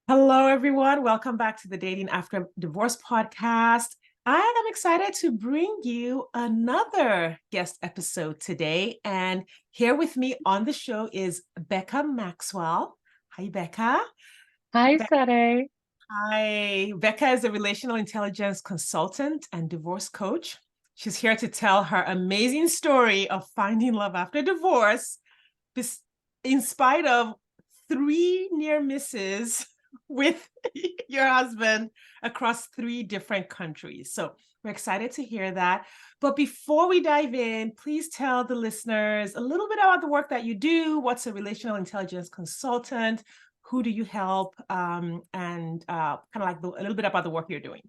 Hello, everyone. Welcome back to the Dating After Divorce podcast. I am excited to bring you another guest episode today. And here with me on the show is Becca Maxwell. Hi, Becca. Hi, Be- Sade. Hi. Becca is a relational intelligence consultant and divorce coach. She's here to tell her amazing story of finding love after divorce, in spite of three near misses with your husband across three different countries. So we're excited to hear that. But before we dive in, please tell the listeners a little bit about the work that you do. What's a relational intelligence consultant? Who do you help? And kind of like a little bit about the work you're doing.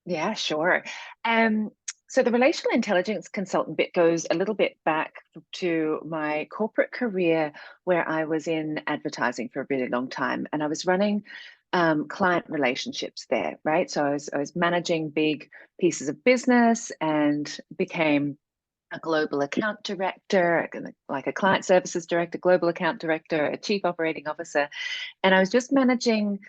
Yeah, sure. Um, so the relational intelligence consultant bit goes a little bit back to my corporate career where I was in advertising for a really long time, and I was running client relationships there, right? So I was managing big pieces of business and became a global account director, like a client services director, global account director, a chief operating officer, and I was just managing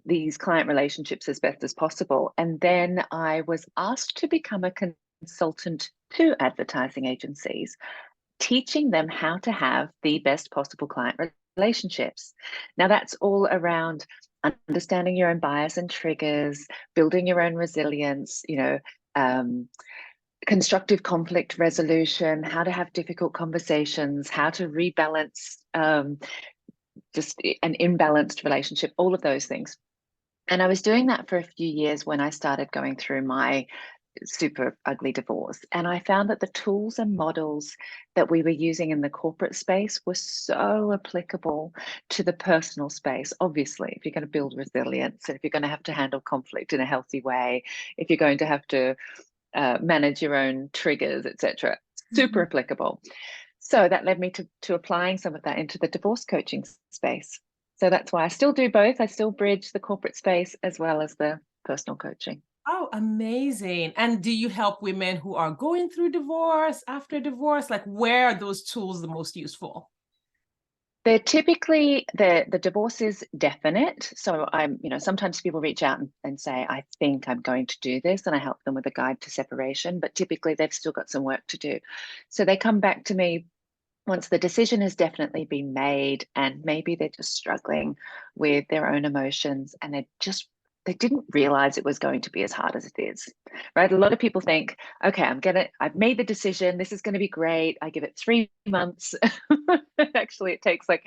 these client relationships as best as possible. And then I was asked to become a consultant to advertising agencies, teaching them how to have the best possible client relationships. Now, that's all around understanding your own bias and triggers, building your own resilience, constructive conflict resolution, how to have difficult conversations, how to rebalance just an imbalanced relationship, all of those things. And I was doing that for a few years when I started going through my super ugly divorce. And I found that the tools and models that we were using in the corporate space were so applicable to the personal space. Obviously, if you're going to build resilience and if you're going to have to handle conflict in a healthy way, if you're going to have to manage your own triggers, etc., super applicable. So that led me to applying some of that into the divorce coaching space. So that's why I still do both. I still bridge the corporate space as well as the personal coaching. Oh, amazing. And do you help women who are going through divorce, after divorce? Like, where are those tools the most useful? They're typically the divorce is definite. So sometimes people reach out and say, I think I'm going to do this, and I help them with a guide to separation, but typically they've still got some work to do. So they come back to me once the decision has definitely been made, and maybe they're just struggling with their own emotions, and they didn't realize it was going to be as hard as it is, right? A lot of people think, okay, I've made the decision, this is going to be great, I give it 3 months. Actually it takes like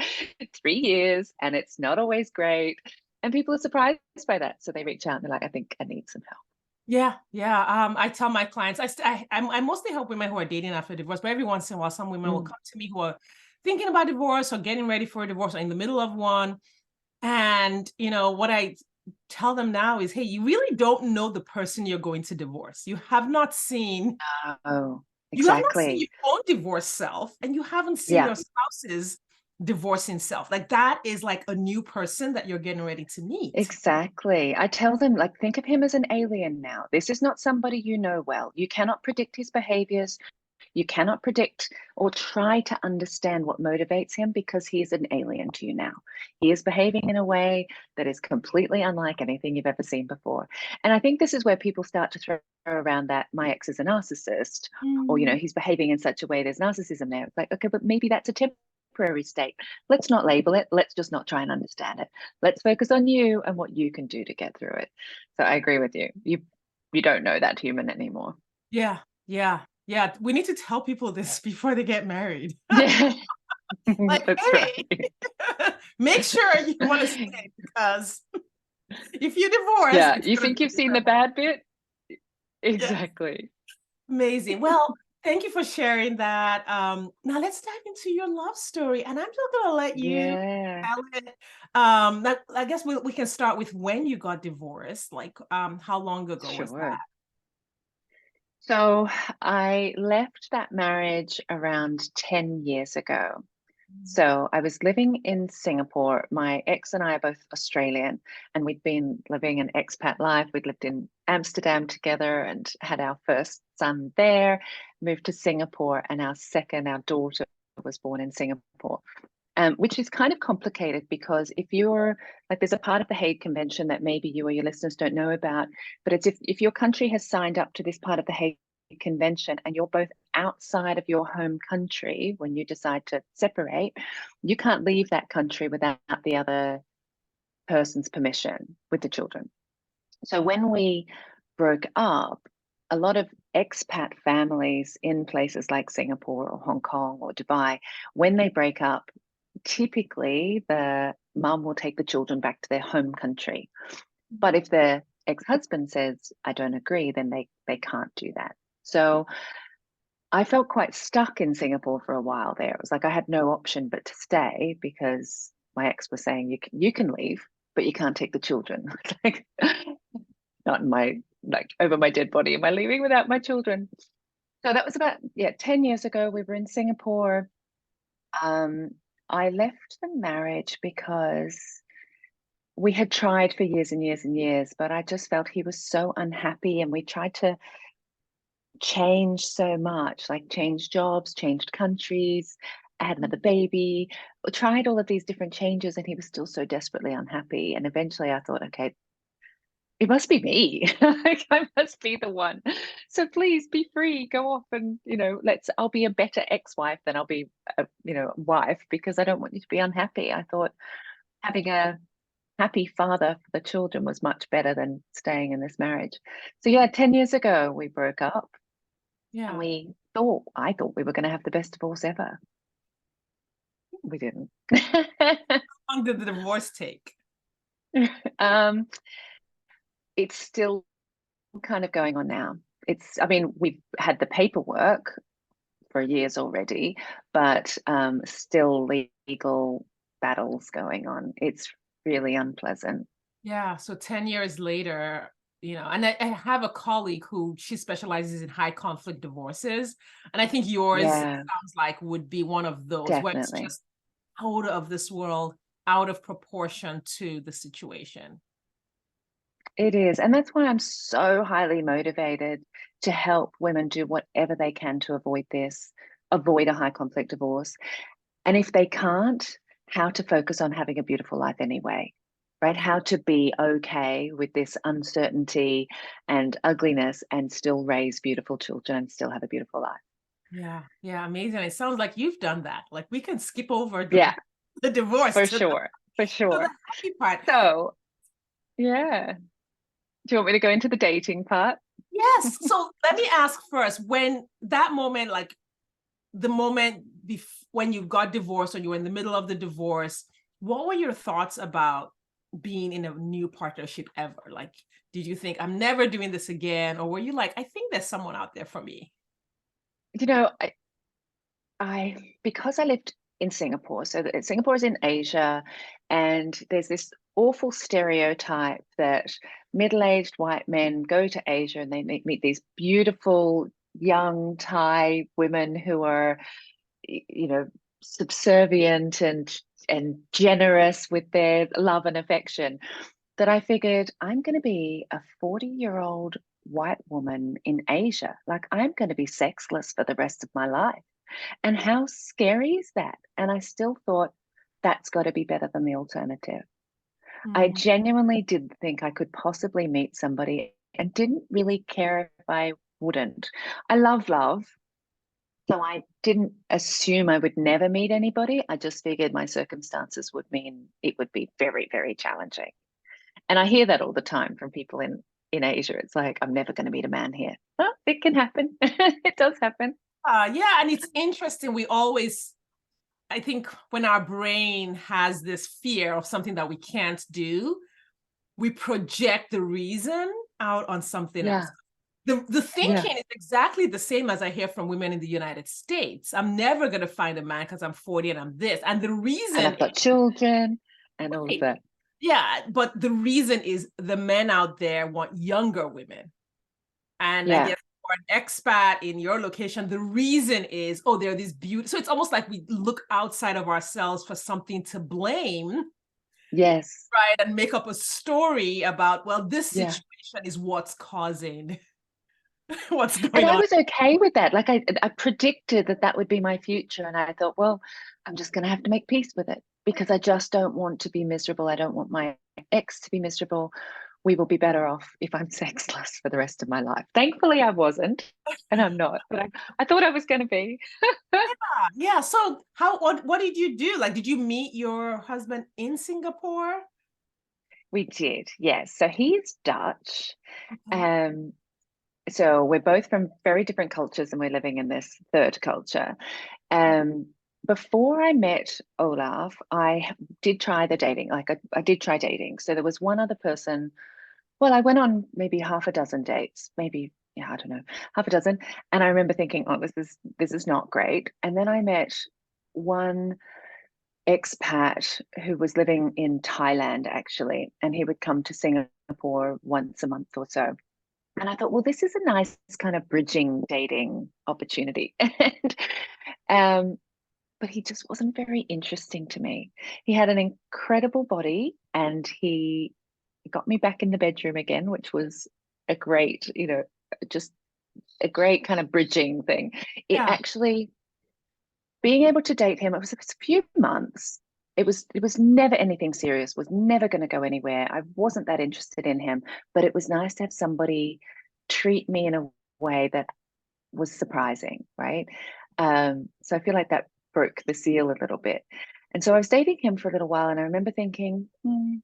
3 years, and it's not always great, and people are surprised by that, so they reach out and they're like, I think I need some help. Yeah, yeah. I tell my clients, I mostly help women who are dating after divorce, but every once in a while, some women will Mm. come to me who are thinking about divorce or getting ready for a divorce or in the middle of one. And what I tell them now is, hey, you really don't know the person you're going to divorce. Oh, You have not seen exactly. your own divorced self, and you haven't seen Yeah. your spouse's divorcing self. Like that is like a new person that you're getting ready to meet. Exactly. I tell them, like, think of him as an alien now. This is not somebody you know well. You cannot predict his behaviors. You cannot predict or try to understand what motivates him because he is an alien to you now. He is behaving in a way that is completely unlike anything you've ever seen before. And I think this is where people start to throw around that my ex is a narcissist, or, Mm. he's behaving in such a way, there's narcissism there. It's like, okay, but maybe that's a temporary state. Let's not label it. Let's just not try and understand it. Let's focus on you and what you can do to get through it. So I agree with you. You don't know that human anymore. Yeah, yeah, yeah. We need to tell people this before they get married. Yeah, Like, that's hey, right. make sure you want to stay because if you divorce, Yeah, it's you gonna think be you've a seen the different one. bad bit? Yeah, Exactly. amazing. Well, thank you for sharing that. Now let's dive into your love story, and I'm just gonna let you Yeah, tell it. I guess we can start with when you got divorced. Like, how long ago was that? sure. So I left that marriage around 10 years ago. So I was living in Singapore. My ex and I are both Australian, and we'd been living an expat life. We'd lived in Amsterdam together and had our first son there, moved to Singapore, and our daughter was born in Singapore. which is kind of complicated because if you're like, there's a part of the Hague Convention that maybe you or your listeners don't know about, but it's if your country has signed up to this part of the Hague Convention and you're both outside of your home country when you decide to separate, you can't leave that country without the other person's permission with the children. So when we broke up, a lot of expat families in places like Singapore or Hong Kong or Dubai, when they break up, typically the mum will take the children back to their home country. But if the ex-husband says, I don't agree, then they can't do that. So I felt quite stuck in Singapore for a while there. It was like I had no option but to stay because my ex was saying, you can leave, but you can't take the children. Like, not in my, like, over my dead body. Am I leaving without my children? So that was about, 10 years ago. We were in Singapore. I left the marriage because we had tried for years and years and years, but I just felt he was so unhappy, and we tried to change so much, like change jobs, changed countries. I had another baby, tried all of these different changes, and he was still so desperately unhappy. And eventually I thought, okay, it must be me. Like, I must be the one. So please be free, go off and, I'll be a better ex-wife than I'll be a, wife, because I don't want you to be unhappy. I thought having a happy father for the children was much better than staying in this marriage. So 10 years ago we broke up. Yeah. And I thought we were going to have the best divorce ever. We didn't. How long did the divorce take? It's still kind of going on now. We've had the paperwork for years already, but still legal battles going on. It's really unpleasant. Yeah. So 10 years later, and I have a colleague who she specializes in high conflict divorces. And I think yours Yeah, sounds like would be one of those where it's definitely. just out of this world, out of proportion to the situation. It is. And that's why I'm so highly motivated to help women do whatever they can to avoid a high conflict divorce. And if they can't, how to focus on having a beautiful life anyway, right? How to be okay with this uncertainty and ugliness and still raise beautiful children and still have a beautiful life. Yeah. Yeah. Amazing. It sounds like you've done that. Like we can skip over Yeah, the divorce for to the, sure. For to the sure. happy part. So, yeah. Do you want me to go into the dating part? Yes. So let me ask first, when that moment, like the moment when you got divorced or you were in the middle of the divorce, what were your thoughts about being in a new partnership ever? Like, did you think I'm never doing this again? Or were you like, I think there's someone out there for me? You know, because I lived in Singapore, so Singapore is in Asia, and there's this awful stereotype that middle-aged white men go to Asia and they meet these beautiful young Thai women who are, subservient and generous with their love and affection, that I figured I'm going to be a 40-year-old white woman in Asia. Like, I'm going to be sexless for the rest of my life. And how scary is that? And I still thought that's got to be better than the alternative. I Mm. genuinely did think I could possibly meet somebody and didn't really care if I wouldn't. I love love. So I didn't assume I would never meet anybody. I just figured my circumstances would mean it would be very, very challenging. And I hear that all the time from people in Asia. It's like, I'm never going to meet a man here. Well, it can happen. It does happen. Yeah, and it's interesting. I think when our brain has this fear of something that we can't do, we project the reason out on something else. Yeah. The Yeah. thinking is exactly the same as I hear from women in the United States. I'm never going to find a man because I'm 40 and I'm this. And the And reason I've got is, children and all of right, that. yeah, but the reason is the men out there want younger women. And I Yeah. guess for an expat in your location, the reason is, oh, there are these beauty. So it's almost like we look outside of ourselves for something to blame, Yes. right? And make up a story about, well, this Yeah. situation is what's causing What's And going I on? was okay with that. Like I predicted that that would be my future. And I thought, well, I'm just going to have to make peace with it because I just don't want to be miserable. I don't want my ex to be miserable. We will be better off if I'm sexless for the rest of my life. Thankfully, I wasn't, and I'm not, but I thought I was going to be. Yeah. So what did you do? Like, did you meet your husband in Singapore? We did, yes. So he's Dutch. Okay. Um, so we're both from very different cultures and we're living in this third culture. Um, Before I met Olaf, I did try the dating. Like I did try dating. So there was one other person. Well, I went on maybe half a dozen dates, maybe, yeah, I don't know, half a dozen. And I remember thinking, oh, this is not great. And then I met one expat who was living in Thailand actually, and he would come to Singapore once a month or so. And I thought, well, this is a nice kind of bridging dating opportunity. And but he just wasn't very interesting to me. He had an incredible body and he got me back in the bedroom again, which was a great, just a great kind of bridging thing. It Yeah. actually, being able to date him, it was a few months. It was never anything serious, was never going to go anywhere. I wasn't that interested in him, but it was nice to have somebody treat me in a way that was surprising, right? So I feel like that broke the seal a little bit. And so I was dating him for a little while, and I remember thinking, it'd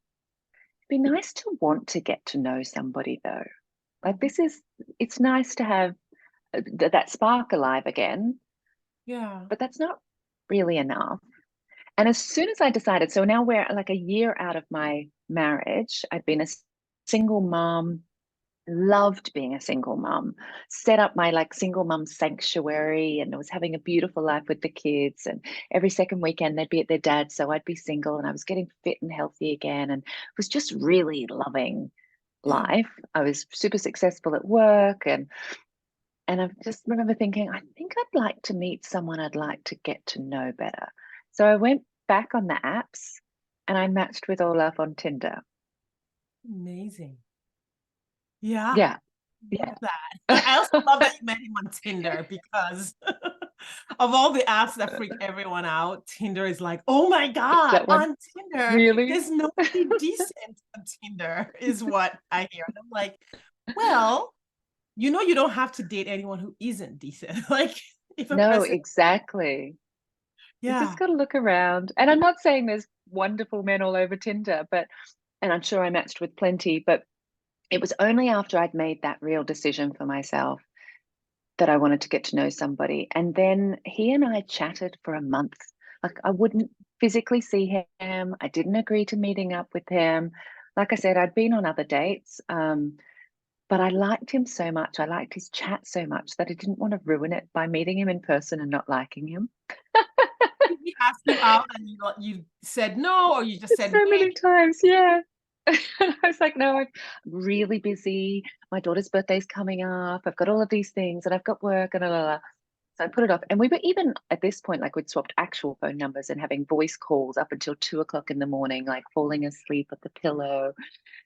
be nice to want to get to know somebody though. Like it's nice to have that spark alive again, Yeah. but that's not really enough. And as soon as I decided, so now we're like a year out of my marriage, I'd been a single mom, loved being a single mom, set up my like single mom sanctuary, and I was having a beautiful life with the kids. And every second weekend they'd be at their dad's, so I'd be single, and I was getting fit and healthy again, and was just really loving Yeah. life. I was super successful at work, and I just remember thinking, I think I'd like to meet someone I'd like to get to know better. So I went back on the apps and I matched with Olaf on Tinder. Amazing. Yeah. Yeah, Love yeah. that. I also love that you met him on Tinder because of all the apps that freak everyone out, Tinder is like, oh my It's God, that one. on Tinder, Really? there's nobody decent on Tinder, is what I hear. And I'm like, well, you don't have to date anyone who isn't decent. Like, if a No, person, exactly. You just yeah, got to look around. And I'm not saying there's wonderful men all over Tinder, and I'm sure I matched with plenty, but it was only after I'd made that real decision for myself that I wanted to get to know somebody. And then he and I chatted for a month. Like I wouldn't physically see him. I didn't agree to meeting up with him. Like I said, I'd been on other dates, but I liked him so much. I liked his chat so much that I didn't want to ruin it by meeting him in person and not liking him. did he ask you out and you said no, or you just said, So hey, many times, yeah. And I was like, no, I'm really busy. My daughter's birthday's coming up. I've got all of these things and I've got work and blah, blah, blah. So I put it off. And we were even at this point, like we'd swapped actual phone numbers and having voice calls up until 2 o'clock in the morning, like falling asleep at the pillow.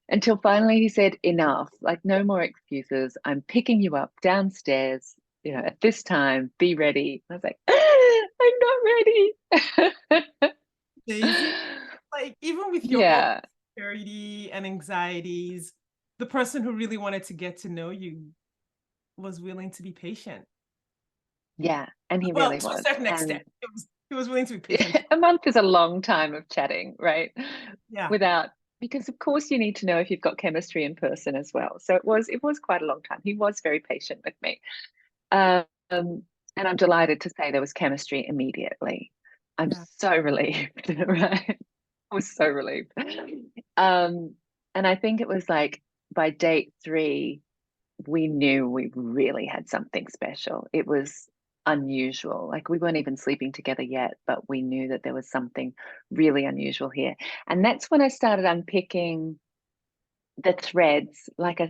Until finally he said, enough, like no more excuses. I'm picking you up downstairs, at this time, be ready. I was like, I'm not ready. Daisy, like even with your Yeah. insecurity and anxieties, the person who really wanted to get to know you was willing to be patient. Yeah. And he Well, really to a was. certain extent, And he was willing to be patient. a month is a long time of chatting, right? Yeah, Without, because of course you need to know if you've got chemistry in person as well. So it was quite a long time. He was very patient with me. Um, and I'm delighted to say there was chemistry immediately. I'm yeah, so relieved, right? I was so relieved. Um, and I think it was like by date 3, we knew we really had something special. It was unusual. Like we weren't even sleeping together yet, but we knew that there was something really unusual here. And that's when I started unpicking the threads. Like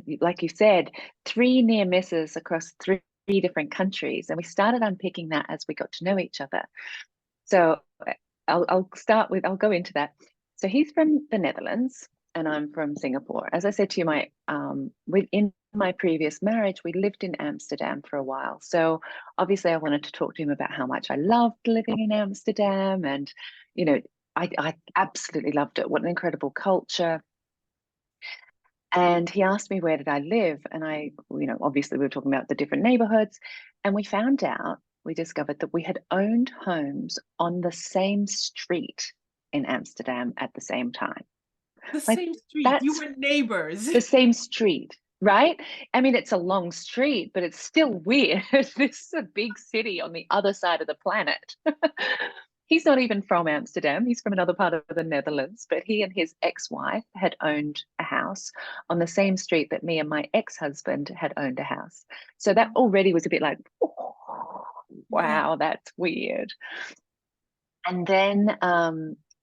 you said, 3 near misses across 3 different countries, and we started unpicking that as we got to know each other. So I'll go into that. So he's from the Netherlands. and I'm from Singapore. As I said to you, within my previous marriage, we lived in Amsterdam for a while. So obviously I wanted to talk to him about how much I loved living in Amsterdam. And, you know, I absolutely loved it. What an incredible culture. And he asked me, where did I live? And obviously we were talking about the different neighborhoods. And we discovered that we had owned homes on the same street in Amsterdam at the same time. The Like, same street. You that's were neighbors. the same street, right? I mean, it's a long street, but it's still weird. This is a big city on the other side of the planet. He's not even from Amsterdam. He's from another part of the Netherlands, but he and his ex-wife had owned a house on the same street that me and my ex-husband had owned a house. So that already was a bit like, oh, Yeah. wow, that's weird. And then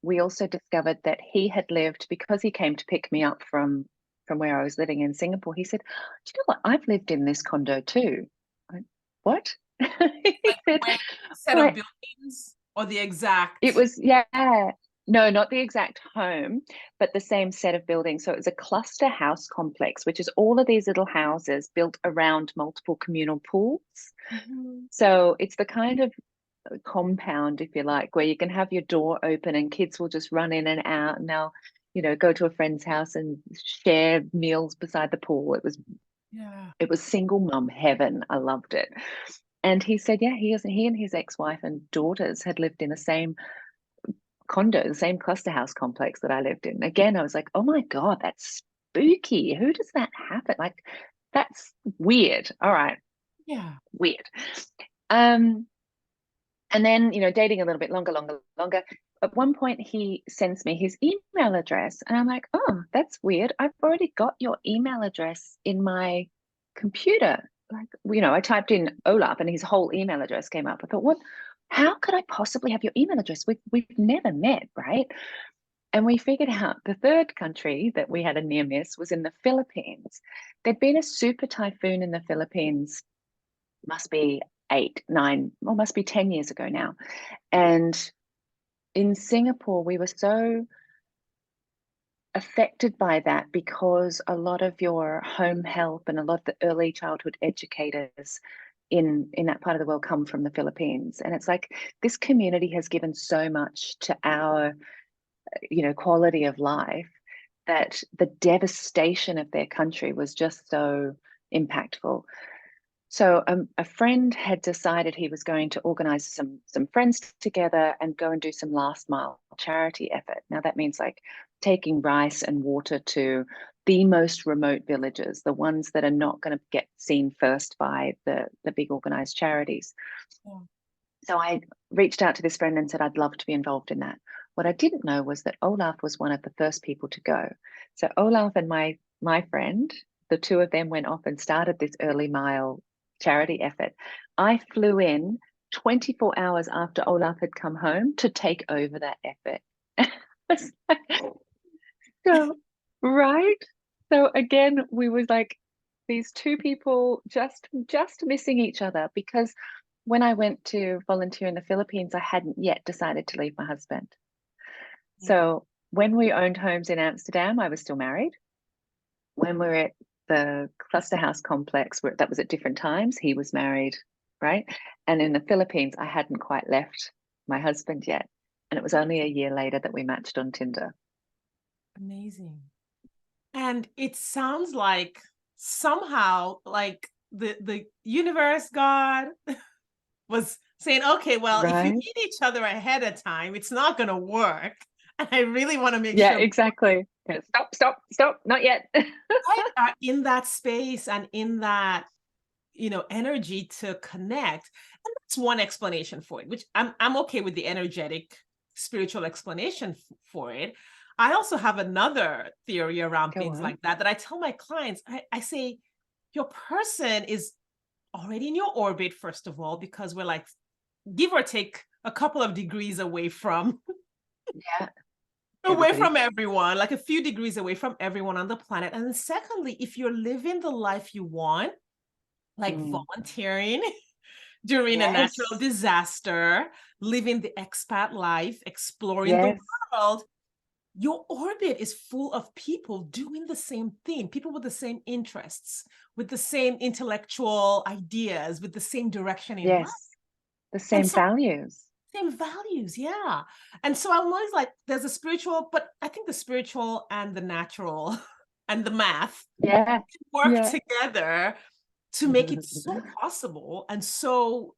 we also discovered that he had lived, because he came to pick me up from where I was living in Singapore. He said, "Do you know what? I've lived in this condo too." I went, "What?" He Like said, when set of "Right." buildings or the It exact. was, yeah, no, not the exact home, but the same set of buildings. So it was a cluster house complex, which is all of these little houses built around multiple communal pools. Mhm. So it's the kind of compound, if you like, where you can have your door open and kids will just run in and out, and they'll, go to a friend's house and share meals beside the pool. Yeah. It was single mum heaven. I loved it. And he said, yeah, he and his ex-wife and daughters had lived in the same condo, the same cluster house complex that I lived in. Again, I was like, oh my God, that's spooky. Who does that happen? Like, that's weird. All right, Yeah. weird. Um, And then, dating a little bit longer. At one point, he sends me his email address, and I'm like, oh, that's weird. I've already got your email address in my computer. Like, I typed in Olaf, and his whole email address came up. I thought, what? How could I possibly have your email address? We've never met, right? And we figured out the third country that we had a near miss was in the Philippines. There'd been a super typhoon in the Philippines, must be 8, 9, or must be 10 years ago now. And in Singapore, we were so affected by that because a lot of your home help and a lot of the early childhood educators in that part of the world come from the Philippines. And it's like this community has given so much to our, quality of life, that the devastation of their country was just so impactful. So a friend had decided he was going to organize some friends together and go and do some last mile charity effort. Now that means like taking rice and water to the most remote villages, the ones that are not going to get seen first by the big organized charities. Yeah. So I reached out to this friend and said I'd love to be involved in that. What I didn't know was that Olaf was one of the first people to go. So Olaf and my friend, the two of them went off and started this early mile charity effort. I flew in 24 hours after Olaf had come home to take over that effort. So, right? So again, we was like these two people just missing each other, because when I went to volunteer in the Philippines, I hadn't yet decided to leave my husband. Yeah. So when we owned homes in Amsterdam, I was still married. When we were at the cluster house complex, that was at different times, he was married, right? And in the Philippines, I hadn't quite left my husband yet. And it was only a year later that we matched on Tinder. Amazing. And it sounds like somehow like the universe, God, was saying, okay, well, if you Right? meet each other ahead of time, it's not going to work. And I really want to make Yeah, sure exactly. Yeah, stop, not yet. I are in that space and in that, energy to connect. And that's one explanation for it, which I'm okay with the energetic spiritual explanation for it. I also have another theory around Go things on. like that I tell my clients. I say your person is already in your orbit, first of all, because we're like, give or take a couple of degrees away from Yeah, away everybody. from everyone, like a few degrees away from everyone on the planet. And then secondly, if you're living the life you want, like Mm. volunteering during a natural Yes. disaster, living the expat life, exploring the Yes. world, your orbit is full of people doing the same thing, people with the same interests, with the same intellectual ideas, with the same direction in life. Yes. The And same so values. same values, yeah. And so I'm always like, there's a spiritual, but I think the spiritual and the natural and the math Yeah. work Yeah. together to make it so possible and so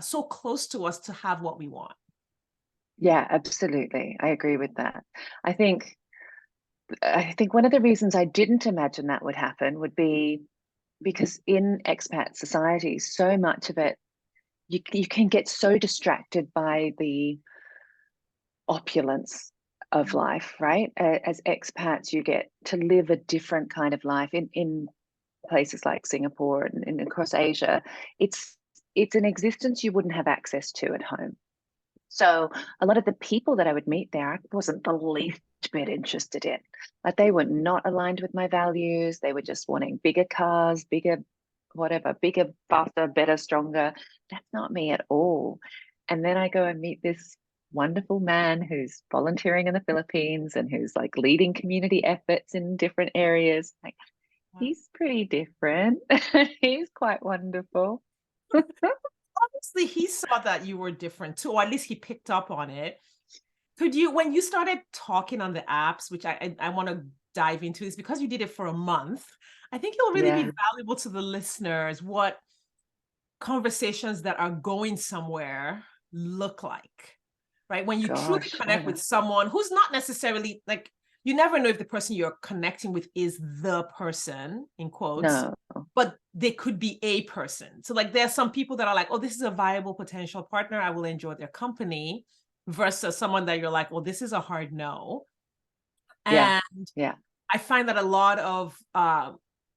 so close to us to have what we want. Yeah, absolutely. I agree with that. I think I think one of the reasons I didn't imagine that would happen would be because in expat society, so much of it, you can get so distracted by the opulence of life, right? As expats, you get to live a different kind of life in places like Singapore and across Asia. It's it's an existence you wouldn't have access to at home. So a lot of the people that I would meet there, I wasn't the least bit interested in. Like they were not aligned with my values. They were just wanting bigger cars, bigger whatever, bigger, faster, better, stronger. That's not me at all. And then I go and meet this wonderful man who's volunteering in the Philippines and who's like leading community efforts in different areas. Like he's pretty different. He's quite wonderful. Obviously, he saw that you were different too, or at least he picked up on it. Could you, when you started talking on the apps, which I want to dive into this because you did it for a month, I think it'll really be Yeah. valuable to the listeners what conversations that are going somewhere look like, right? When you truly Gosh. Oh connect my. with someone who's not necessarily like, you never know if the person you're connecting with is the person, in quotes, No. but they could be a person. So, like, there are some people that are like, oh, this is a viable potential partner. I will enjoy their company, versus someone that you're like, oh, this is a hard no. Yeah. And Yeah. I find that a lot of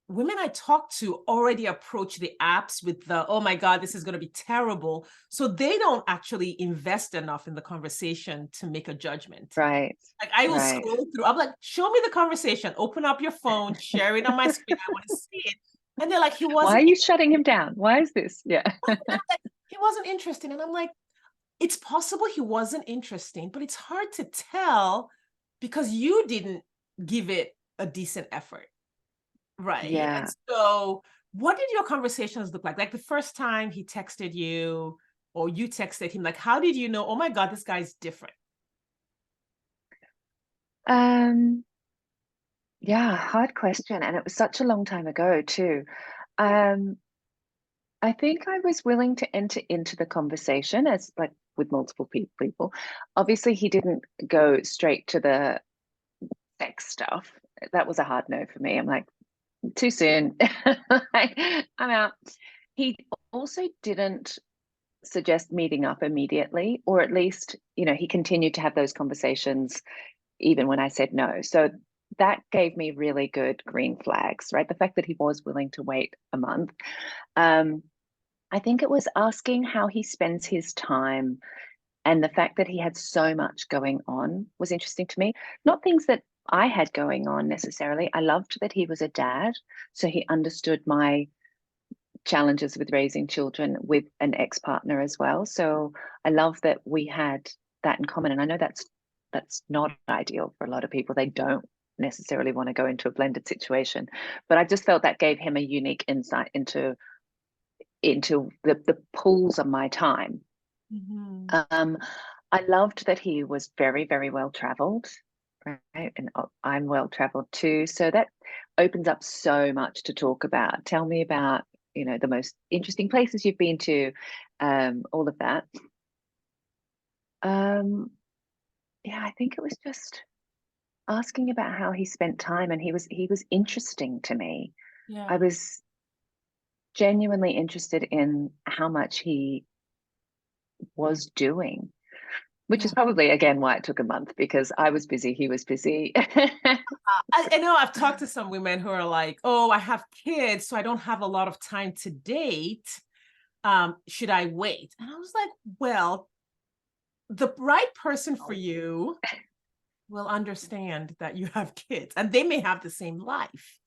women I talk to already approach the apps with the, oh my God, this is going to be terrible. So they don't actually invest enough in the conversation to make a judgment. Right. Like I will Right. scroll through, I'm like, show me the conversation, open up your phone, share it on my screen. I want to see it. And they're like, he Why are wasn't, you shutting him down? Why is this? Yeah. he wasn't interested. And I'm like, it's possible he wasn't interesting, but it's hard to tell because you didn't give it a decent effort. Right. And Yeah. so, what did your conversations look like? Like the first time he texted you or you texted him, like, how did you know, oh my God, this guy's different? Um, yeah, hard question. And it was such a long time ago too. Um, I think I was willing to enter into the conversation as like with multiple people. Obviously, he didn't go straight to the sex stuff. That was a hard no for me. I'm like, too soon. I'm out. He also didn't suggest meeting up immediately, or at least, he continued to have those conversations even when I said no. So that gave me really good green flags, right? The fact that he was willing to wait a month. Um, I think it was asking how he spends his time, and the fact that he had so much going on was interesting to me. Not things that I had going on necessarily. I loved that he was a dad, so he understood my challenges with raising children with an ex-partner as well. So I love that we had that in common. And I know that's not ideal for a lot of people. They don't necessarily want to go into a blended situation. But I just felt that gave him a unique insight into the pools of my time. Mhm. Um, I loved that he was very, very well traveled, right? And I'm well traveled too. So that opens up so much to talk about. Tell me about, the most interesting places you've been to, all of that. Um, yeah, I think it was just asking about how he spent time, and he was interesting to me. I Yeah. was genuinely interested in how much he was doing, which is Yeah. probably again why it took a month, because I was busy, he was busy. I know I've talked to some women who are like, oh, I have kids, so I don't have a lot of time to date. Should I wait? And I was like, well, the right person for you will understand that you have kids and they may have the same life.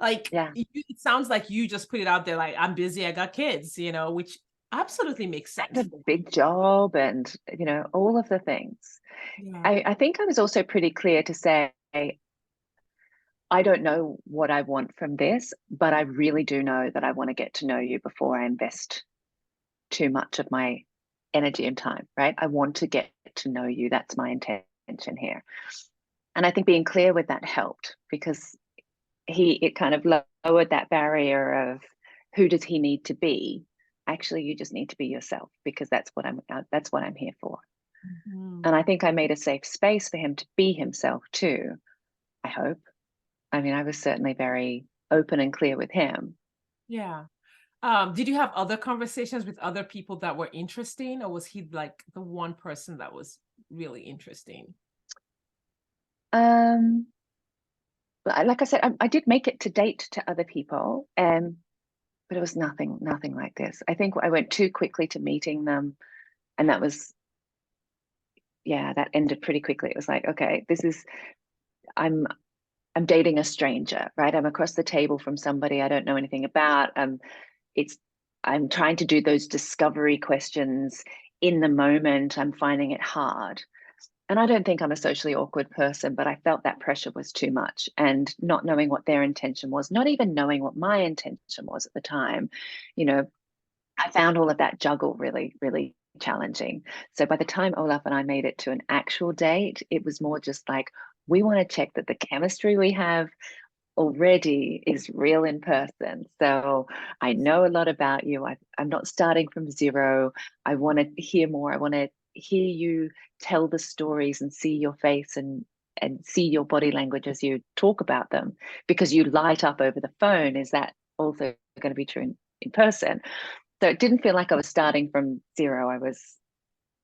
Like Yeah. it sounds like you just put it out there like, I'm busy, I got kids, which Absolutely makes sense. and a big job and, all of the things. Yeah. I think I was also pretty clear to say, I don't know what I want from this, but I really do know that I want to get to know you before I invest too much of my energy and time, right? I want to get to know you. That's my intention here. And I think being clear with that helped because it kind of lowered that barrier of who does he need to be. Actually, you just need to be yourself because that's what I'm here for. Mhm. And I think I made a safe space for him to be himself too. I hope. I mean, I was certainly very open and clear with him. Yeah. Did you have other conversations with other people that were interesting, or was he like the one person that was really interesting? Um, but like I said, I did make it to date to other people, but it was nothing like this. I think I went too quickly to meeting them, and that ended pretty quickly. It was like, okay, I'm I'm dating a stranger, right? I'm across the table from somebody I don't know anything about. It's I'm trying to do those discovery questions in the moment. I'm finding it hard. And I don't think I'm a socially awkward person, but I felt that pressure was too much and not knowing what their intention was, not even knowing what my intention was at the time. You know, I found all of that juggle really, really challenging. So by the time Olaf and I made it to an actual date, it was more just like, we want to check that the chemistry we have already is real in person. So I know a lot about you. I'm not starting from zero. I want to hear more. I want to hear you tell the stories and see your face and see your body language as you talk about them because you light up over the phone. Is that also going to be true in person? So it didn't feel like I was starting from zero. I was,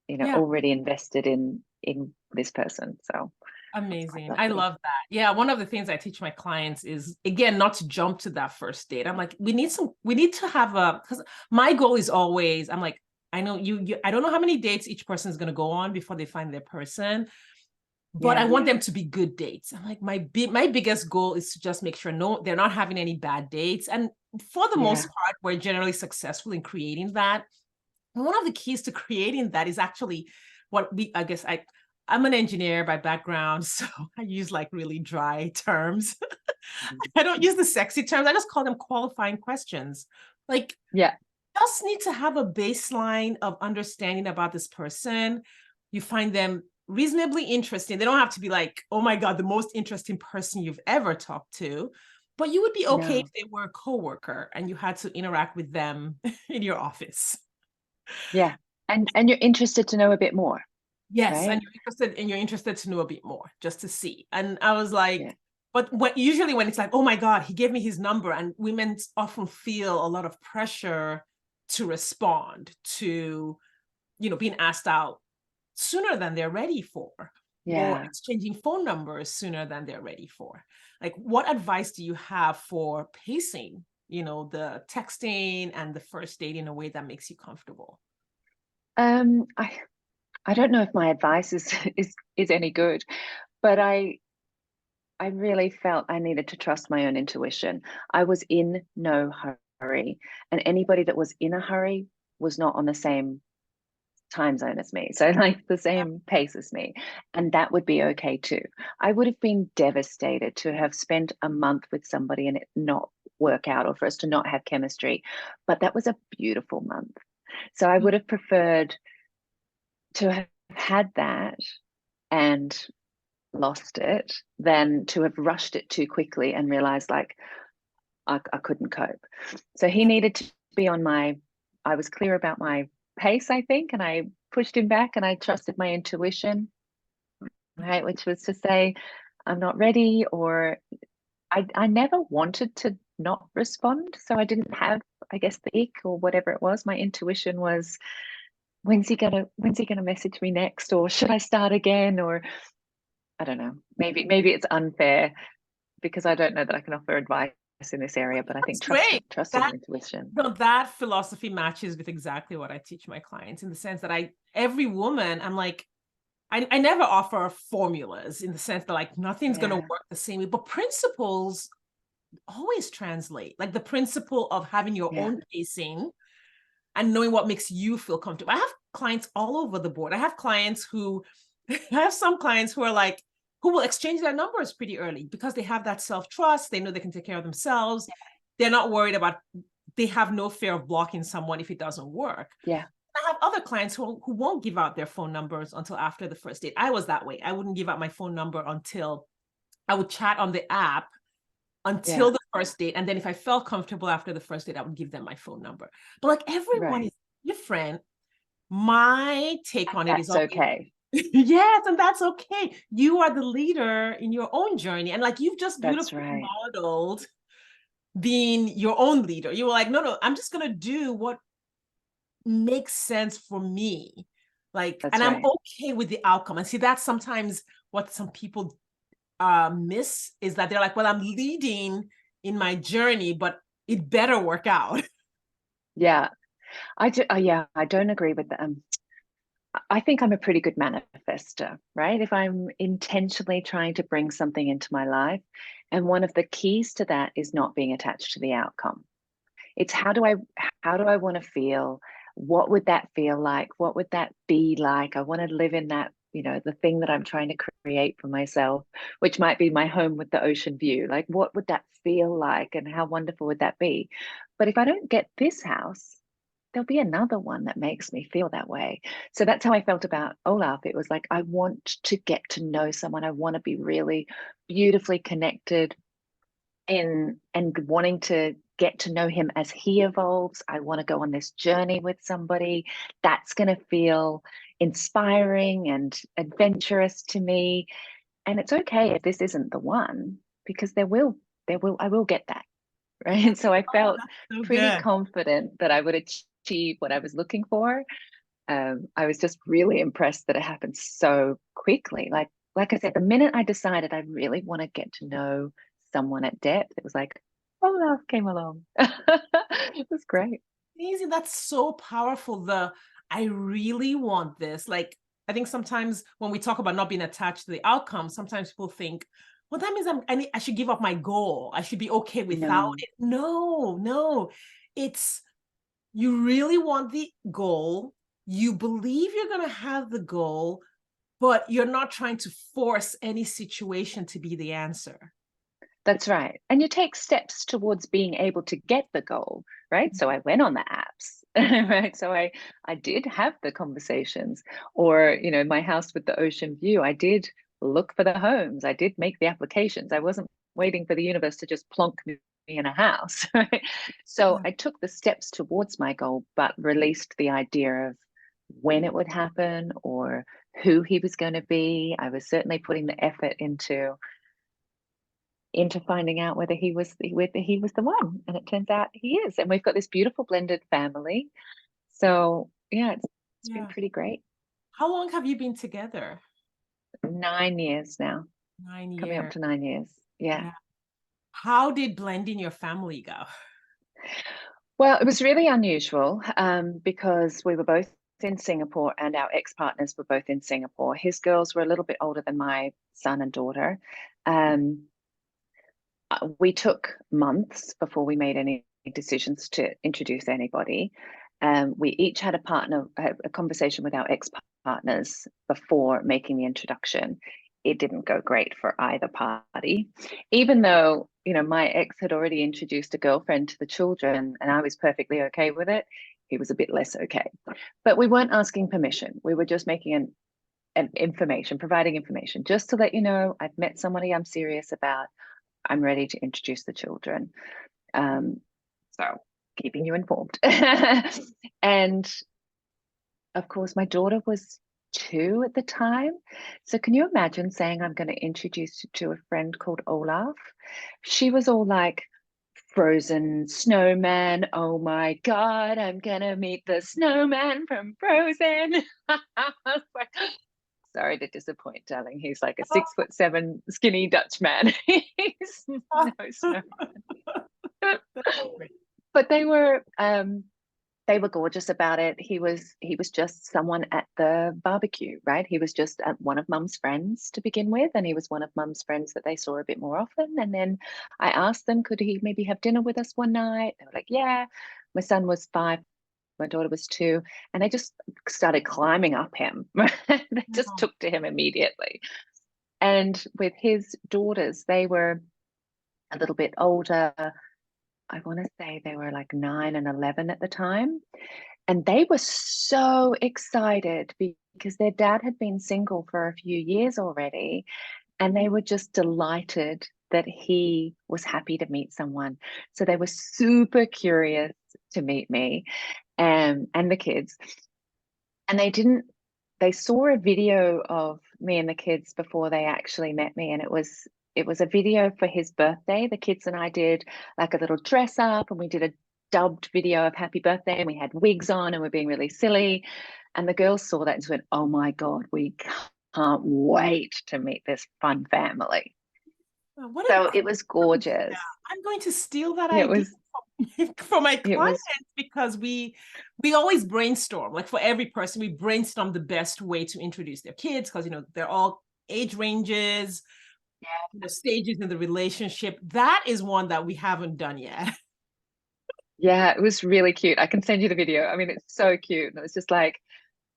Yeah. already invested in this person. So that's quite Amazing. I lovely. love that. Yeah, one of the things I teach my clients is again not to jump to that first date. I'm like, we need to have a because my goal is always, I'm like, I know you I don't know how many dates each person is gonna go on before they find their person, but I Yeah, want them to be good dates. I'm like, my biggest goal is to just make sure they're not having any bad dates. And for the most yeah, part, we're generally successful in creating that. And one of the keys to creating that is actually I guess I'm an engineer by background, so I use like really dry terms. I don't use the sexy terms. I just call them qualifying questions. Like, yeah, just need to have a baseline of understanding about this person. You find them reasonably interesting. They don't have to be like, oh my God, the most interesting person you've ever talked to. But you would be okay if no, they were a coworker and you had to interact with them in your office. yeah. And you're interested to know a bit more, Yes, right? and you're interested to know a bit more just to see. And I was Yeah, like, but usually when it's like, oh my God, he gave me his number, and women often feel a lot of pressure to respond to, being asked out sooner than they're ready for, or yeah. exchanging phone numbers sooner than they're ready for. Like, what advice do you have for pacing, the texting and the first date in a way that makes you comfortable? Um, I I don't know if my advice is is any good, but I really felt I needed to trust my own intuition. I was in no hurry, and anybody that was in a hurry was not on the same time zone as me. So like the Yeah. same pace as me. And that would be okay too. I would have been devastated to have spent a month with somebody and it not work out or for us to not have chemistry. But that was a beautiful month. So I would have preferred to have had that and lost it than to have rushed it too quickly and realized like I couldn't cope. So he Yeah. needed to be I was clear about my pace, I think, and I pushed him back and I trusted my intuition, right? Which was to say, I'm not ready, or I never wanted to not respond. So I didn't have, I guess, the ick or whatever it was. My intuition was, when's he gonna message me next? Or should I start again? Or I don't know. Maybe it's unfair because I don't know that I can offer advice in this area, but I think That's great. trusting That your intuition. No, that philosophy matches with exactly what I teach my clients, in the sense that every woman, I'm like, I never offer formulas in the sense that like nothing's going to Yeah. work the same way, but principles always translate. Like the principle of having your Yeah. own pacing and knowing what makes you feel comfortable. I have clients all over the board. I have clients who, I have some clients who are like, who will exchange their numbers pretty early because they have that self-trust. They know they can take care of themselves. They're not worried about, they have no fear of blocking someone if it doesn't work. Yeah. I have other clients who won't give out their phone numbers until after the first date. I was that way. I wouldn't give out my phone number until I would chat on the app until Yeah. the first date. And then if I felt comfortable after the first date, I would give them my phone number. But like everyone Right. is different. My take on it is That's always, okay. yes, and that's okay. You are the leader in your own journey. And like you've just That's beautifully right. modeled being your own leader. You were like, no, I'm just going to do what makes sense for me. Like, That's and I'm right. okay with the outcome. And see, that's sometimes what some people miss is that they're like, well, I'm leading in my journey, but it better work out. Yeah. I do. Yeah, I don't agree with that. I think I'm a pretty good manifester, right? If I'm intentionally trying to bring something into my life, and one of the keys to that is not being attached to the outcome. It's how do I want to feel? What would that feel like? What would that be like? I want to live in that, the thing that I'm trying to create for myself, which might be my home with the ocean view. Like, what would that feel like? And how wonderful would that be? But if I don't get this house, there'll be another one that makes me feel that way. So that's how I felt about Olaf. It was like, I want to get to know someone. I want to be really beautifully connected in and wanting to get to know him as he evolves. I want to go on this journey with somebody that's going to feel inspiring and adventurous to me. And it's okay if this isn't the one, because I will get that. Right. And so I Oh, felt that's so pretty good. confident that I would achieve what I was looking for. I was just really impressed that it happened so quickly. Like I said, the minute I decided I really want to get to know someone at depth, it was like, oh, love came along. It was great. Amazing. That's so powerful. I really want this. Like, I think sometimes when we talk about not being attached to the outcome, sometimes people think, well, that means I should give up my goal. I should be okay without No, it. No, no. It's you really want the goal. You believe you're going to have the goal, but you're not trying to force any situation to be the answer. that's right. And you take steps towards being able to get the goal, right? So I went on the apps, right? So I did have the conversations, or my house with the ocean view. I did look for the homes. I did make the applications. I wasn't waiting for the universe to just plonk me in a house, right? So Yeah. I took the steps towards my goal, but released the idea of when it would happen or who he was going to be. I was certainly putting the effort into finding out whether he was the one, and it turns out he is, and we've got this beautiful blended family. So yeah, it's been Yeah. pretty great. How long have you been together? 9 years now, Nine coming up years. to 9 years. Yeah. Yeah. How did blending your family go? Well, it was really unusual, because we were both in Singapore and our ex-partners were both in Singapore. His girls were a little bit older than my son and daughter. um, we took months before we made any decisions to introduce anybody. We each had a conversation with our ex partners before making the introduction. It didn't go great for either party, even though my ex had already introduced a girlfriend to the children, and I was perfectly okay with it. He was a bit less okay, but we weren't asking permission. We were just making providing information, just to let you know I've met somebody I'm serious about. I'm ready to introduce the children. Um, so keeping you informed. And of course, my daughter was 2 at the time. So can you imagine saying, I'm going to introduce you to a friend called Olaf? She was all like, Frozen snowman. Oh my God, I'm going to meet the snowman from Frozen. I was like, sorry to disappoint, darling. He's like a 6'7" skinny Dutch man. He's no snowman. But they were gorgeous about it. He was just someone at the barbecue, right? He was just one of Mum's friends to begin with, and he was one of Mum's friends that they saw a bit more often. And then I asked them, could he maybe have dinner with us one night? They were like, yeah. My son was 5 my daughter was 2, and they just started climbing up him. They just Oh, took to him immediately. And with his daughters, they were a little bit older. I want to say they were like 9 and 11 at the time. And they were so excited because their dad had been single for a few years already. And they were just delighted that he was happy to meet someone. So they were super curious to meet me and the kids. And they saw a video of me and the kids before they actually met me. And it was a video for his birthday. The kids and I did like a little dress up, and we did a dubbed video of happy birthday, and we had wigs on and we're being really silly. And the girls saw that and went, oh my God, we can't wait to meet this fun family. what a So it was great idea. gorgeous. I'm going to steal that It idea was, for my it clients, was, because we always brainstorm. Like for every person, we brainstorm the best way to introduce their kids, because they're all age ranges, stages in the relationship. That is one that we haven't done yet. yeah, it was really cute. I can send you the video. I mean, it's so cute. And it was just like,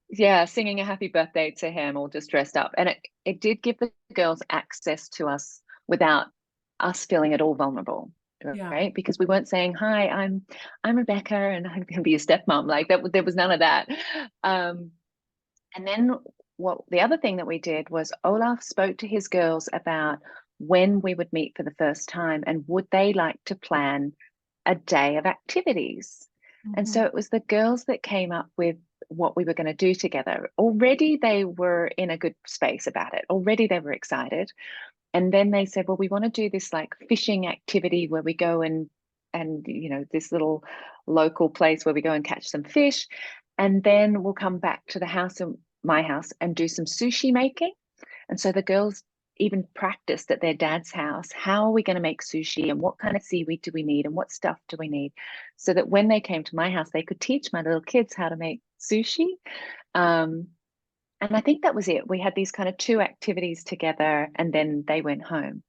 yeah, singing a happy birthday to him, all just dressed up. And it did give the girls access to us without us feeling at all vulnerable, Yeah. right? Because we weren't saying, hi, I'm Rebecca and I'm gonna be your stepmom. Like that, there was none of that. And then what the other thing that we did was Olaf spoke to his girls about when we would meet for the first time and would they like to plan a day of activities. And Mhm. so it was the girls that came up with what we were going to do together. Already they were in a good space about it. Already they were excited. And then they said, well, we want to do this like fishing activity where we go and this little local place where we go and catch some fish. And then we'll come back to the house, my house, and do some sushi making. And so the girls even practiced at their dad's house. How are we going to make sushi, and what kind of seaweed do we need, and what stuff do we need? So that when they came to my house, they could teach my little kids how to make sushi. Um, and I think that was it. We had these kind of 2 activities together, and then they went home.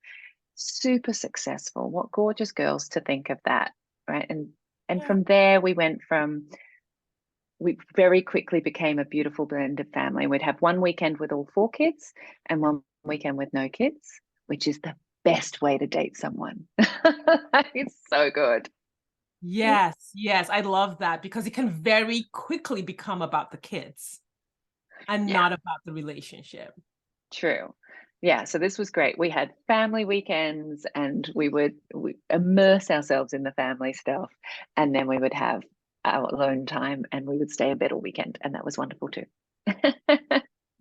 Super successful. What gorgeous girls to think of that, right? And Yeah. from there, we very quickly became a beautiful blended family. We'd have one weekend with all 4 kids and one weekend with no kids, which is the best way to date someone. It's so good. Yes, yes, I love that, because it can very quickly become about the kids and Yeah, not about the relationship. true. Yeah, so this was great. We had family weekends and we immerse ourselves in the family stuff, and then we would have our alone time and we would stay in bed all weekend, and that was wonderful too.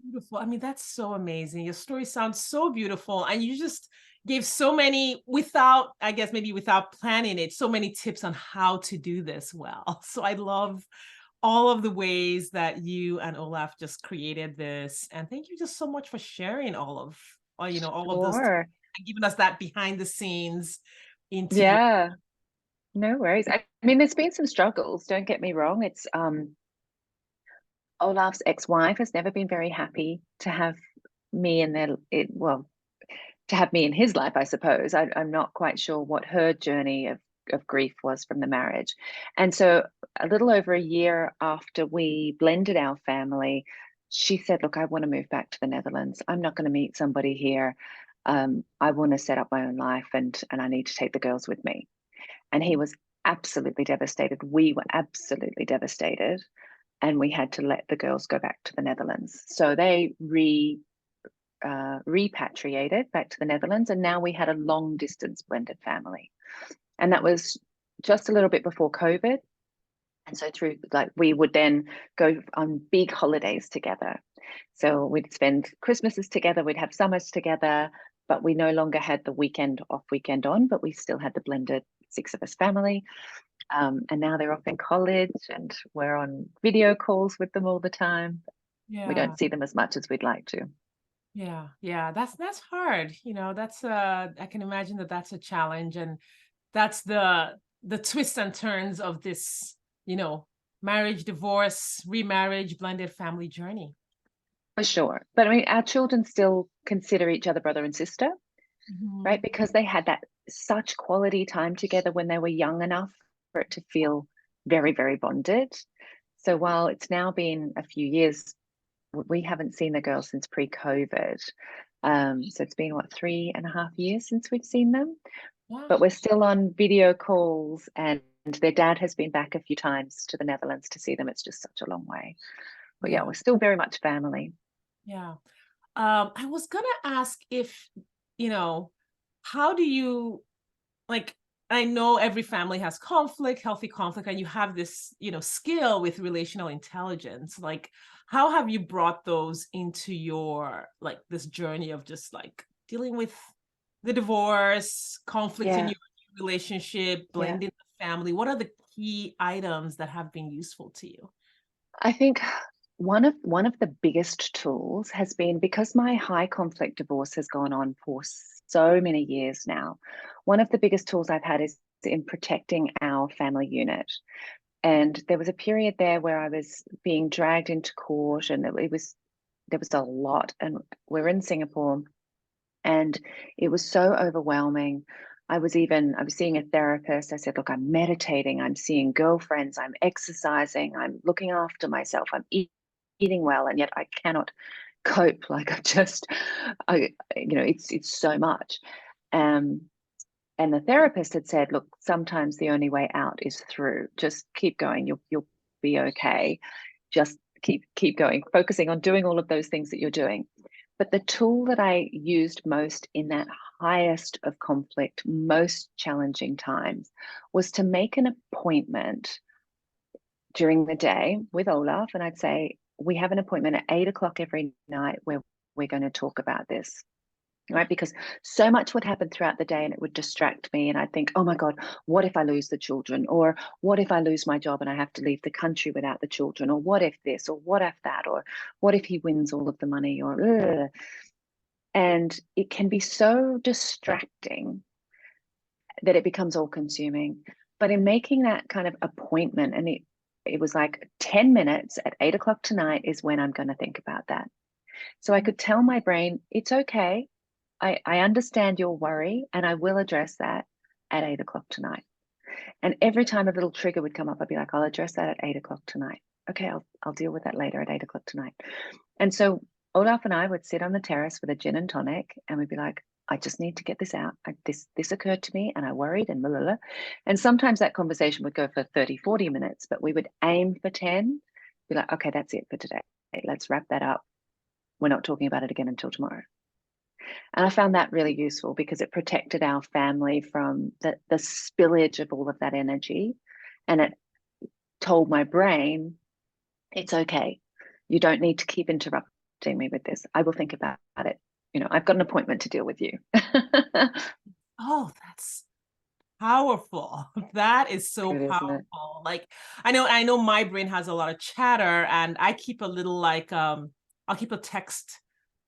Beautiful. I mean, that's so amazing. Your story sounds so beautiful. And you just gave so many, without, I guess, maybe without planning it, so many tips on how to do this well. So I love all of the ways that you and Olaf just created this. And thank you just so much for sharing all of this, Sure. and giving us that behind the scenes into your. Yeah, no worries. I mean, there's been some struggles, don't get me wrong. It's Olaf's ex-wife has never been very happy to have me in to have me in his life, I suppose. I'm not quite sure what her journey of grief was from the marriage. And so a little over a year after we blended our family, she said, look, I want to move back to the Netherlands. I'm not going to meet somebody here. I want to set up my own life, and I need to take the girls with me. And he was absolutely devastated. We were absolutely devastated. And we had to let the girls go back to the Netherlands. So they repatriated back to the Netherlands, and now we had a long distance blended family. And that was just a little bit before COVID. And so through like we would then go on big holidays together. So we'd spend Christmases together, we'd have summers together, but we no longer had the weekend off, weekend on, but we still had the blended 6 of us family. And now they're off in college and we're on video calls with them all the time. We Yeah. don't see them as much as we'd like to. Yeah, yeah, that's hard. That's I can imagine that that's a challenge, and that's the twists and turns of this, marriage, divorce, remarriage, blended family journey. For sure. But I mean, our children still consider each other brother and sister, right? Mhm. Because they had that such quality time together when they were young enough for it to feel very, very bonded. So while it's now been a few years, we haven't seen the girls since pre-COVID. So it's been, what, 3.5 years since we've seen them? But Wow. we're still on video calls, and their dad has been back a few times to the Netherlands to see them. It's just such a long way. But yeah, Yeah. we're still very much family. Yeah. I was gonna ask if, you know, how do you like, I know every family has conflict, healthy conflict, and you have this, skill with relational intelligence. Like, how have you brought those into your like this journey of just like dealing with the divorce, conflict in Yeah, your relationship, yeah. blending the family? What are the key items that have been useful to you? I think one of the biggest tools has been, because my high conflict divorce has gone on for so many years now. One of the biggest tools I've had is in protecting our family unit. And there was a period there where I was being dragged into court, and it was there was a lot. And we're in Singapore, and it was so overwhelming. I was seeing a therapist. I said, look, I'm meditating, I'm seeing girlfriends, I'm exercising, I'm looking after myself, I'm eating well, and yet I cannot cope. Like, it's so much. Um, and the therapist had said, look, sometimes the only way out is through. Just keep going. You'll be okay. Just keep going, focusing on doing all of those things that you're doing. But the tool that I used most in that highest of conflict, most challenging times, was to make an appointment during the day with Olaf. And I'd say, we have an appointment at 8 o'clock every night where we're going to talk about this. Right. Because so much would happen throughout the day and it would distract me. And I'd think, oh my God, what if I lose the children? Or what if I lose my job and I have to leave the country without the children? Or what if this? Or what if that? Or what if he wins all of the money? Or, ugh. And it can be so distracting that it becomes all consuming. But in making that kind of appointment, and it was like 10 minutes at 8 o'clock tonight is when I'm going to think about that. So I could tell my brain, it's okay. I understand your worry, and I will address that at 8 o'clock tonight. And every time a little trigger would come up, I'd be like, I'll address that at 8 o'clock tonight. Okay, I'll deal with that later at 8 o'clock tonight. And so Olaf and I would sit on the terrace with a gin and tonic, and we'd be like, I just need to get this out. This occurred to me and I worried and blah, blah, blah. And sometimes that conversation would go for 30, 40 minutes, but we would aim for 10, be like, okay, that's it for today. Let's wrap that up. We're not talking about it again until tomorrow. And I found that really useful because it protected our family from the spillage of all of that energy. And it told my brain, it's okay. You don't need to keep interrupting me with this. I will think about it. I've got an appointment to deal with you. Oh, that's powerful. That is so Good, isn't it? powerful. Like, I know my brain has a lot of chatter, and I keep a little like I'll keep a text,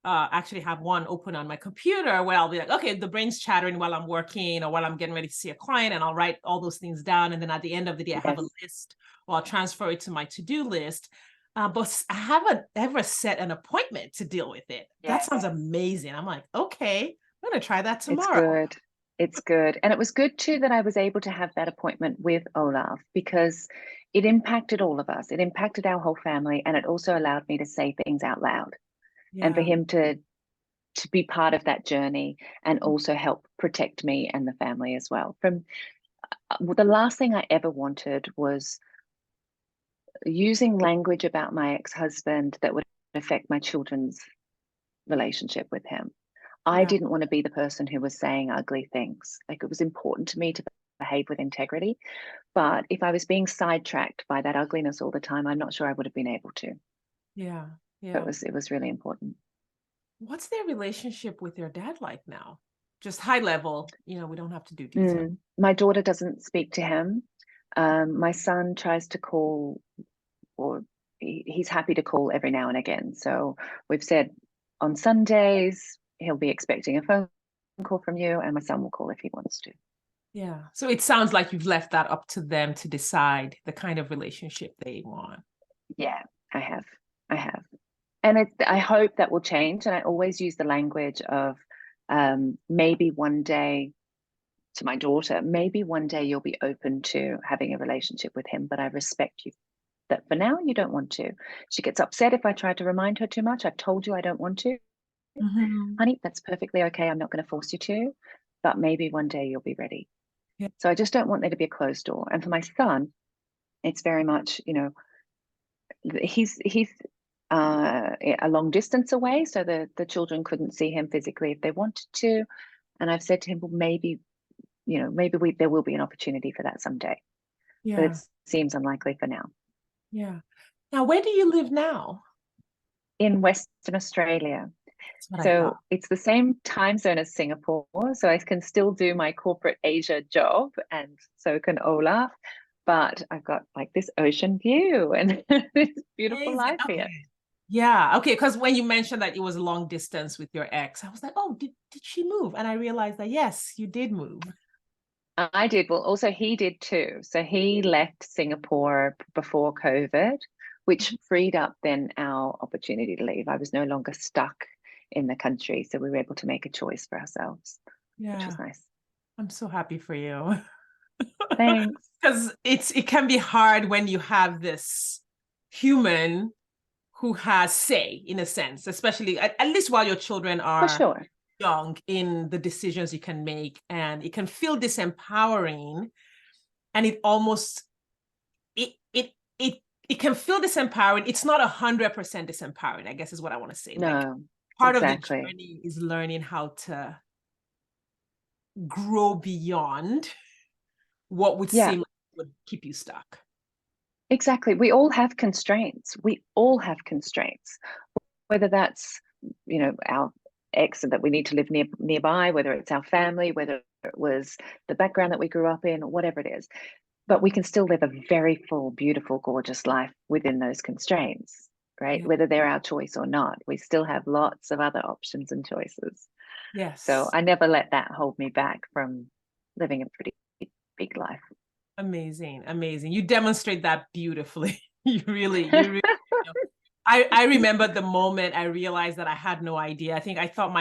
actually have one open on my computer where I'll be like, okay, the brain's chattering while I'm working or while I'm getting ready to see a client, and I'll write all those things down, and then at the end of the day I have a Yes, list, or I'll transfer it to my to-do list. But I haven't ever set an appointment to deal with it. That yes. sounds amazing. I'm like, okay, I'm gonna try that It's tomorrow. good. It's good. And it was good too that I was able to have that appointment with Olaf, because it impacted all of us. It impacted our whole family, and it also allowed me to say things out loud, and for Yeah. him to be part of that journey and also help protect me and the family as well. From the last thing I ever wanted was using language about my ex-husband that would affect my children's relationship with him. I Yeah. didn't want to be the person who was saying ugly things. Like, it was important to me to behave with integrity. But if I was being sidetracked by that ugliness all the time, I'm not sure I would have been able to. Yeah. It Yeah. was it was really important. What's their relationship with their dad like now? Just high level, we don't have to do detail. My daughter doesn't speak to him. My son tries to call, or he's happy to call every now and again. So we've said on Sundays he'll be expecting a phone call from you, and my son will call if he wants to. Yeah. So it sounds like you've left that up to them to decide the kind of relationship they want. Yeah, I have. I have. And I hope that will change. And I always use the language of, maybe one day, to my daughter, maybe one day you'll be open to having a relationship with him, but I respect you that for now you don't want to. She gets upset if I try to remind her too much. I've told you I don't want to. Mhm. Honey, that's perfectly okay. I'm not going to force you to, but maybe one day you'll be ready. Yeah. So I just don't want there to be a closed door. And for my son, it's very much, he's a long distance away, so the children couldn't see him physically if they wanted to. And I've said to him, well, maybe, there will be an opportunity for that someday, but Yeah. it seems unlikely for now. Yeah. Now, where do you live now? In Western Australia. That's what I thought. So it's the same time zone as Singapore. So I can still do my corporate Asia job, and so can Olaf. But I've got like this ocean view and this beautiful Amazing. life here. Okay. Yeah. Okay. Because when you mentioned that it was long distance with your ex, I was like, oh, did she move? And I realized that yes, you did move. I did. Well, also he did too. So he left Singapore before COVID, which freed up then our opportunity to leave. I was no longer stuck in the country. So we were able to make a choice for ourselves, which Yeah. was nice. I'm so happy for you. Thanks. Because it can be hard when you have this human who has say in a sense, especially at least while your children For are sure. young in the decisions you can make, and it can feel disempowering, and it almost it it it it can feel disempowering. It's not 100% disempowering, I guess is what I want to say. Like No, part of the exactly. journey is learning how to grow beyond what would Yeah, seem like would keep you stuck. exactly. We all have constraints. We all have constraints, whether that's, our ex that we need to live nearby, whether it's our family, whether it was the background that we grew up in, whatever it is. But we can still live a very full, beautiful, gorgeous life within those constraints, right? Yeah. Whether they're our choice or not, we still have lots of other options and choices. So Yes. I never let that hold me back from living a pretty big life. Amazing. Amazing. You demonstrate that beautifully. You really do. I remember the moment I realized that I had no idea. I think I thought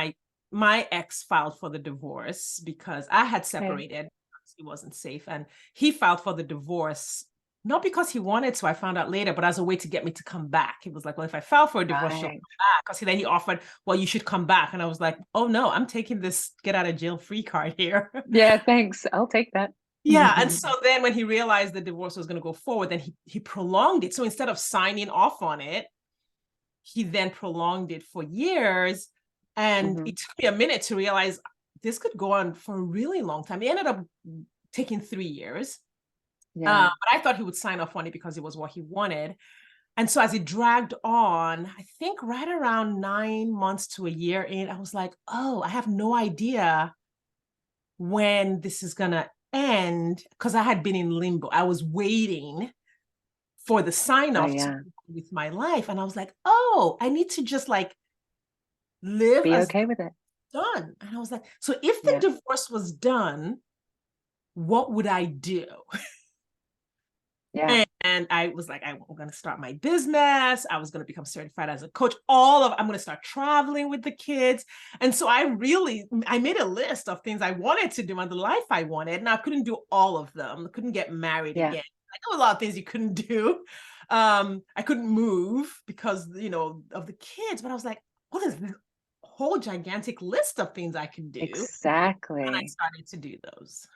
my ex filed for the divorce because I had Okay. separated. He wasn't safe, and he filed for the divorce not because he wanted to. I found out later, but as a way to get me to come back. He was like, "Well, if I file for a divorce, she'll Right. come back." Because then he offered, "Well, you should come back," and I was like, "Oh no, I'm taking this get out of jail free card here." Yeah, thanks. I'll take that. Yeah, and so then when he realized the divorce was going to go forward, then he prolonged it. So instead of signing off on it, he then prolonged it for years. And Hmm. it took me a minute to realize this could go on for a really long time. It ended up taking 3 years. Yeah. But I thought he would sign off on it because it was what he wanted. And so as it dragged on, I think right around 9 months to a year in, I was like, oh, I have no idea when this is going to end because I had been in limbo. I was waiting for the sign Oh, off to yeah. with my life. And I was like, oh, I need to just like live Be as okay with it. done. And I was like, so if the Yeah. divorce was done, what would I do? Yeah. And I was like, I'm going to start my business. I was going to become certified as a coach. I'm going to start traveling with the kids. And so I made a list of things I wanted to do and the life I wanted. And I couldn't do all of them. I couldn't get married Yeah. again. I know a lot of things you couldn't do. I couldn't move because, of the kids. But I was like, what is this whole gigantic list of things I can do? And I Exactly. started to do those.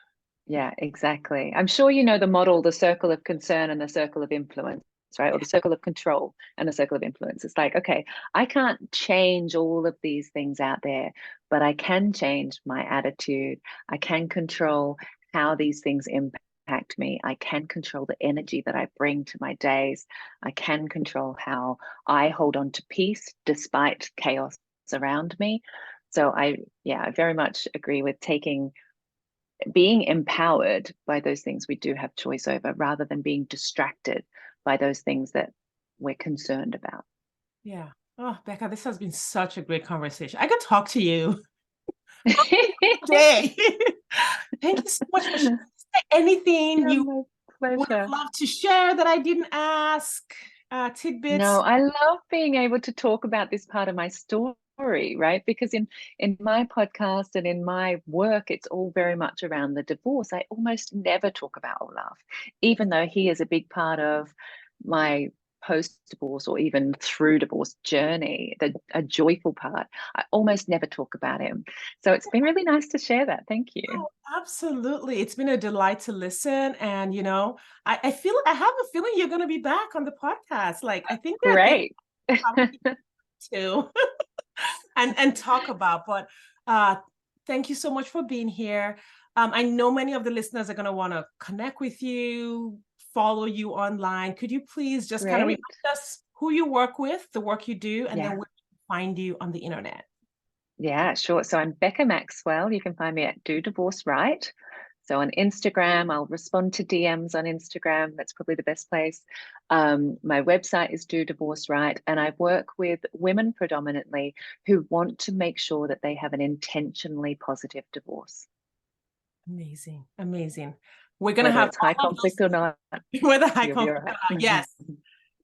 Yeah, exactly. I'm sure you know the model, the circle of concern and the circle of influence, right? Or Yeah. the circle of control and the circle of influence. It's like, okay, I can't change all of these things out there, but I can change my attitude. I can control how these things impact me. I can control the energy that I bring to my days. I can control how I hold on to peace despite chaos around me. So I very much agree with being empowered by those things we do have choice over rather than being distracted by those things that we're concerned about. Yeah. Oh, Becca, this has been such a great conversation. I could talk to you day. Thank you so much for sharing. Is there anything Yeah, you my would have pleasure. loved to share that I didn't ask? No, Tidbits? I love being able to talk about this part of my story, right? Because in my podcast and in my work, it's all very much around the divorce. I almost never talk about Olaf, even though he is a big part of my post-divorce or even through divorce journey, a joyful part, I almost never talk about him. So it's been really nice to share that. Thank you. Oh, absolutely. It's been a delight to listen. And, I feel, I have a feeling you're going to be back on the podcast. Like, I think there are things Great. to and talk about. But thank you so much for being here. I know many of the listeners are going to want to connect with you, follow you online. Could you please just kind of remind Great. us who you work with, the work you do, and then Yeah. where to find you on the internet? Yeah, sure. So I'm Becca Maxwell. You can find me at Do Divorce Right. So on Instagram, I'll respond to DMs on Instagram. That's probably the best place. My website is Do Divorce Right, and I work with women predominantly who want to make sure that they have an intentionally positive divorce, Amazing, amazing. We're gonna whether have it's high all of conflict or not. those with a high You'll be all conflict. right. Yes.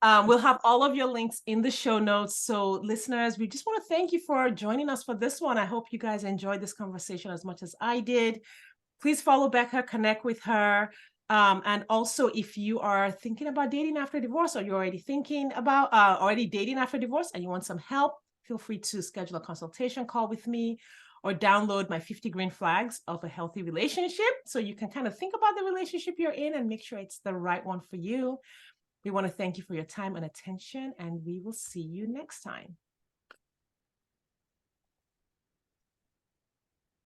We'll have all of your links in the show notes. So, listeners, we just want to thank you for joining us for this one. I hope you guys enjoyed this conversation as much as I did. Please follow Becca, connect with her. And also, if you are thinking about dating after divorce, or you're already thinking about already dating after divorce and you want some help, feel free to schedule a consultation call with me or download my 50 green flags of a healthy relationship so you can kind of think about the relationship you're in and make sure it's the right one for you. We want to thank you for your time and attention, and we will see you next time.